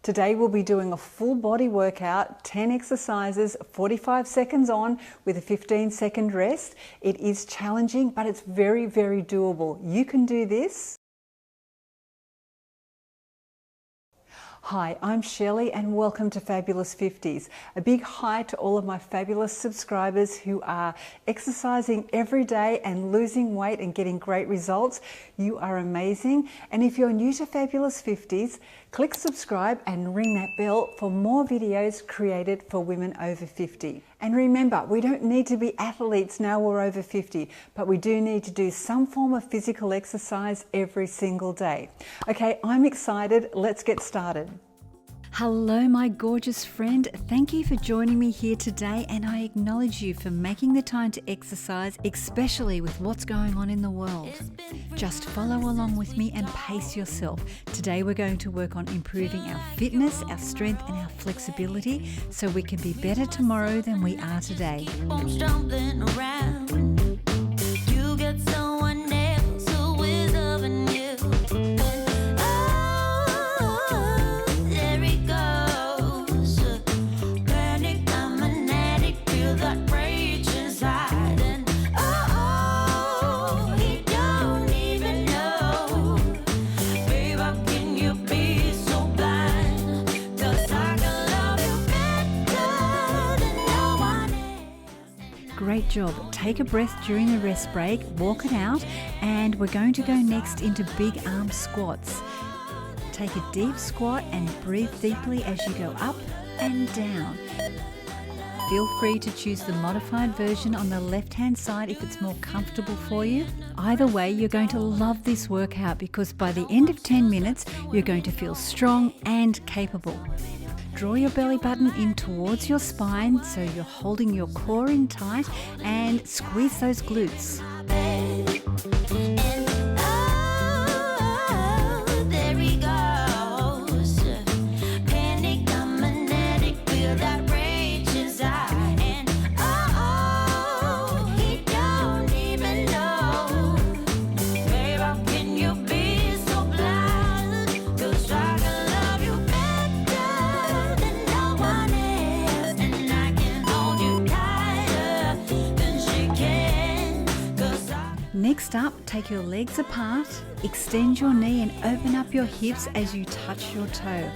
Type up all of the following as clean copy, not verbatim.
Today we'll be doing a full body workout, 10 exercises, 45 seconds on with a 15-second rest. It is challenging, but it's very, very doable. You can do this. Hi, I'm Shelley and welcome to Fabulous 50s. A big hi to all of my fabulous subscribers who are exercising every day and losing weight and getting great results. You are amazing. And if you're new to Fabulous 50s, click subscribe and ring that bell for more videos created for women over 50. And remember, we don't need to be athletes now we're over 50, but we do need to do some form of physical exercise every single day. Okay, I'm excited. Let's get started. Hello, my gorgeous friend. Thank you for joining me here today, and I acknowledge you for making the time to exercise, especially with what's going on in the world. Just follow along with me and pace yourself. Today we're going to work on improving our fitness, our strength and our flexibility so we can be better tomorrow than we are today. Great job. Take a breath during the rest break, walk it out, and we're going to go next into big arm squats. Take a deep squat and breathe deeply as you go up and down. Feel free to choose the modified version on the left-hand side if it's more comfortable for you. Either way, you're going to love this workout because by the end of 10 minutes, you're going to feel strong and capable. Draw your belly button in towards your spine so you're holding your core in tight and squeeze those glutes. Next up, take your legs apart, extend your knee and open up your hips as you touch your toe.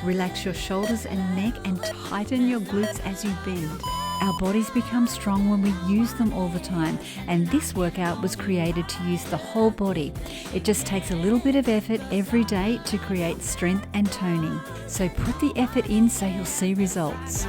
Relax your shoulders and neck and tighten your glutes as you bend. Our bodies become strong when we use them all the time, and this workout was created to use the whole body. It just takes a little bit of effort every day to create strength and toning. So put the effort in so you'll see results.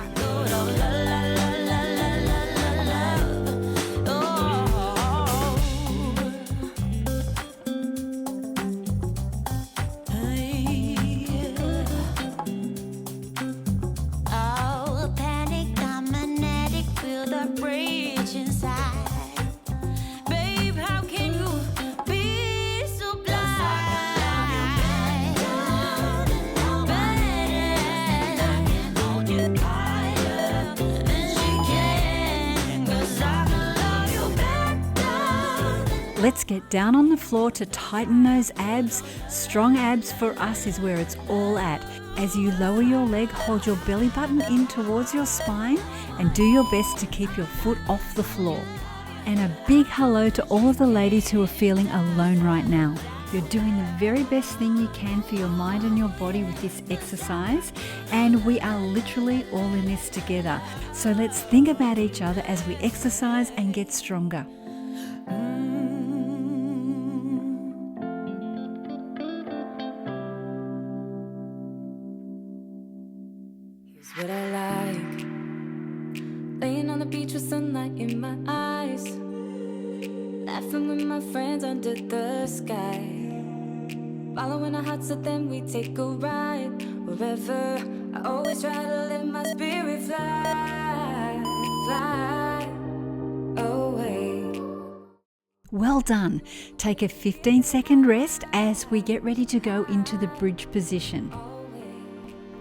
Let's get down on the floor to tighten those abs. Strong abs for us is where it's all at. As you lower your leg, hold your belly button in towards your spine and do your best to keep your foot off the floor. And a big hello to all of the ladies who are feeling alone right now. You're doing the very best thing you can for your mind and your body with this exercise, and we are literally all in this together. So let's think about each other as we exercise and get stronger. What I like, laying on the beach with sunlight in my eyes, laughing with my friends under the sky, following our hearts so then we take a ride wherever. I always try to let my spirit fly, fly away. Well done. Take a 15-second rest as we get ready to go into the bridge position.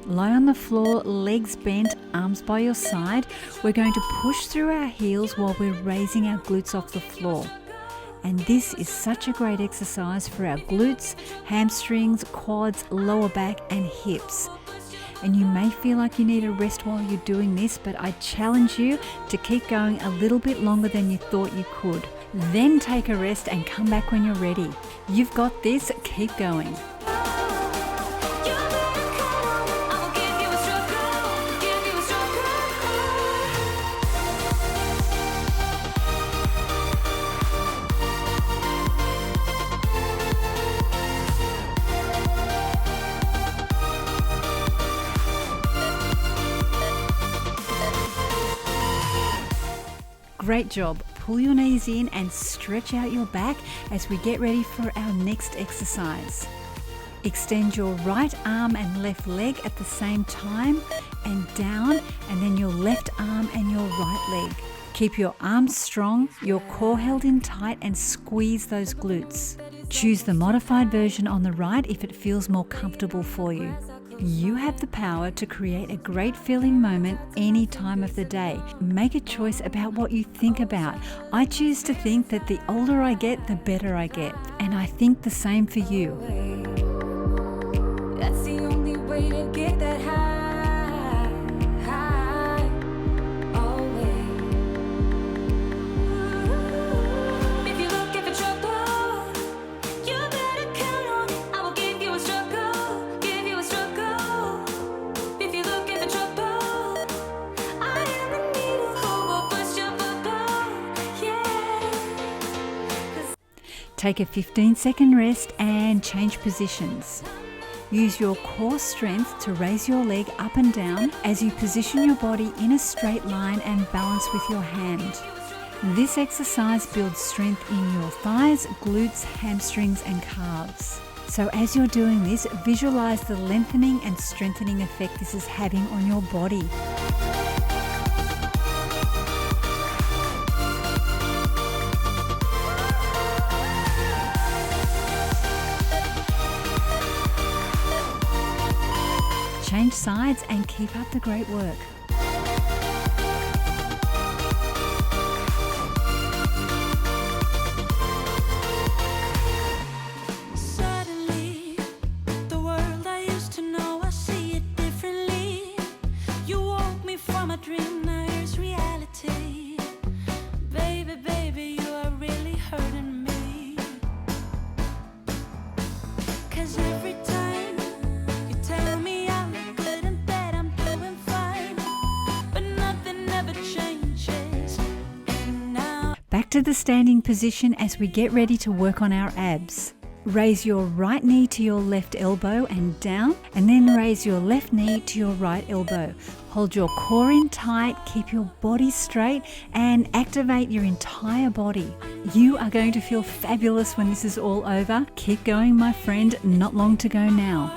Lie on the floor, legs bent, arms by your side. We're going to push through our heels while we're raising our glutes off the floor. And this is such a great exercise for our glutes, hamstrings, quads, lower back and hips. and you may feel like you need a rest while you're doing this, but I challenge you to keep going a little bit longer than you thought you could. Then take a rest and come back when you're ready. You've got this, keep going. Great job. Pull your knees in and stretch out your back as we get ready for our next exercise. Extend your right arm and left leg at the same time and down, and then your left arm and your right leg. Keep your arms strong, your core held in tight, and squeeze those glutes. Choose the modified version on the right if it feels more comfortable for you. You have the power to create a great feeling moment any time of the day. Make a choice about what you think about. I choose to think that the older I get, the better I get. And I think the same for you. That's the only way to get that high, always. If you're looking for trouble, you better count on it. I will give you a struggle, give you a struggle. If you're looking for trouble, I am the needle who will push your bubble, yeah. Take a 15-second rest and change positions. Use your core strength to raise your leg up and down as you position your body in a straight line and balance with your hand. This exercise builds strength in your thighs, glutes, hamstrings, and calves. So as you're doing this, visualize the lengthening and strengthening effect this is having on your body. Change sides and keep up the great work. Suddenly, the world I used to know, I see it differently. You woke me from a dream, now here's reality. Baby, baby, you are really hurting me. 'Cause every time you tell me I look good and that I'm doing fine, but nothing ever changes. And now Back to the standing position as we get ready to work on our abs. Raise your right knee to your left elbow and down, and then raise your left knee to your right elbow. Hold your core in tight, keep your body straight, and activate your entire body. You are going to feel fabulous when this is all over. Keep going, my friend. Not long to go now.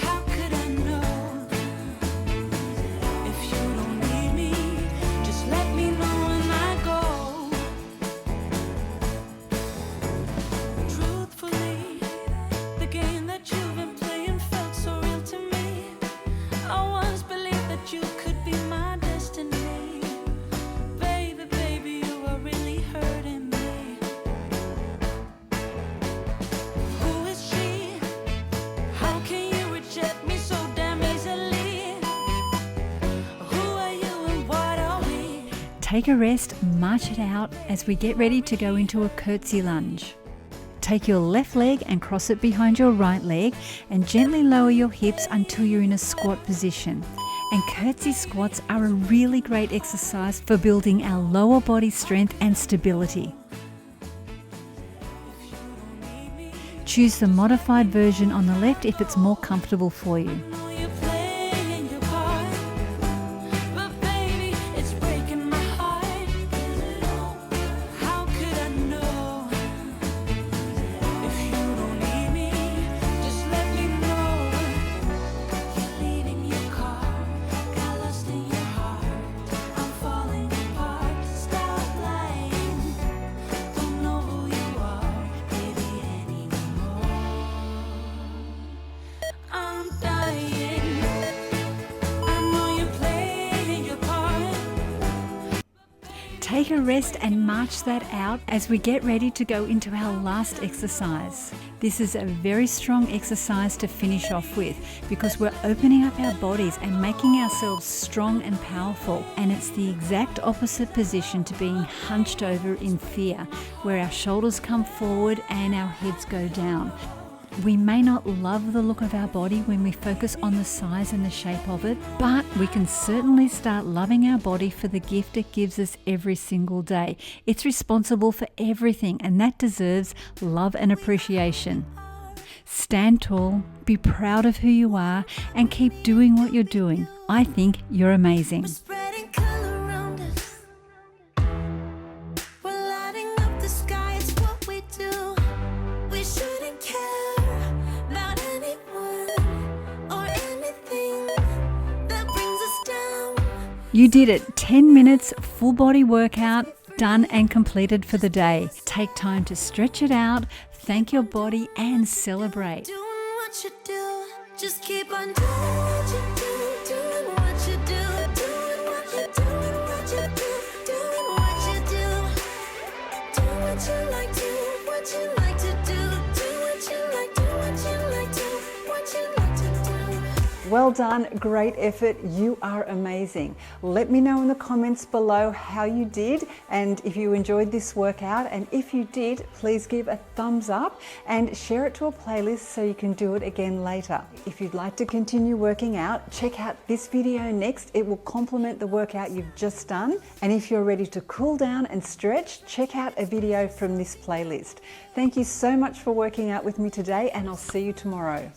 how could I know if you don't need me? Just let me know when I go. Truthfully, the game that you've been playing felt so real to me. I once believed that you could be my destiny. Baby, baby, you are really hurting me. Who is she? How can you reject me so damn easily? Who are you and what are we? Take a rest, march it out as we get ready to go into a curtsy lunge. Take your left leg and cross it behind your right leg and gently lower your hips until you're in a squat position. And curtsy squats are a really great exercise for building our lower body strength and stability. Choose the modified version on the left if it's more comfortable for you. Know you're playing your part, but baby, it's breaking my heart. How could I know if you don't need me? Just let me know. You're leaving your car, got lost in your heart. I'm falling apart. Stop lying. Don't know who you are, baby, anymore. I'm dying. take a rest and march that out as we get ready to go into our last exercise. This is a very strong exercise to finish off with because we're opening up our bodies and making ourselves strong and powerful. And it's the exact opposite position to being hunched over in fear, where our shoulders come forward and our heads go down. We may not love the look of our body when we focus on the size and the shape of it, but we can certainly start loving our body for the gift it gives us every single day. It's responsible for everything, and that deserves love and appreciation. Stand tall, be proud of who you are, and keep doing what you're doing. I think you're amazing. You did it. 10 minutes, full body workout, done and completed for the day. Take time to stretch it out, thank your body and celebrate. Doing what you do, just keep on doing what you do, doing what you do, doing what you do, doing what you do, doing what you do, do what you like, do what you like to do, do what you like, do what you like, do what you like to do. Well done, great effort, you are amazing. Let me know in the comments below how you did and if you enjoyed this workout, and if you did, please give a thumbs up and share it to a playlist so you can do it again later. If you'd like to continue working out, check out this video next. It will complement the workout you've just done. And if you're ready to cool down and stretch, check out a video from this playlist. Thank you so much for working out with me today, and I'll see you tomorrow.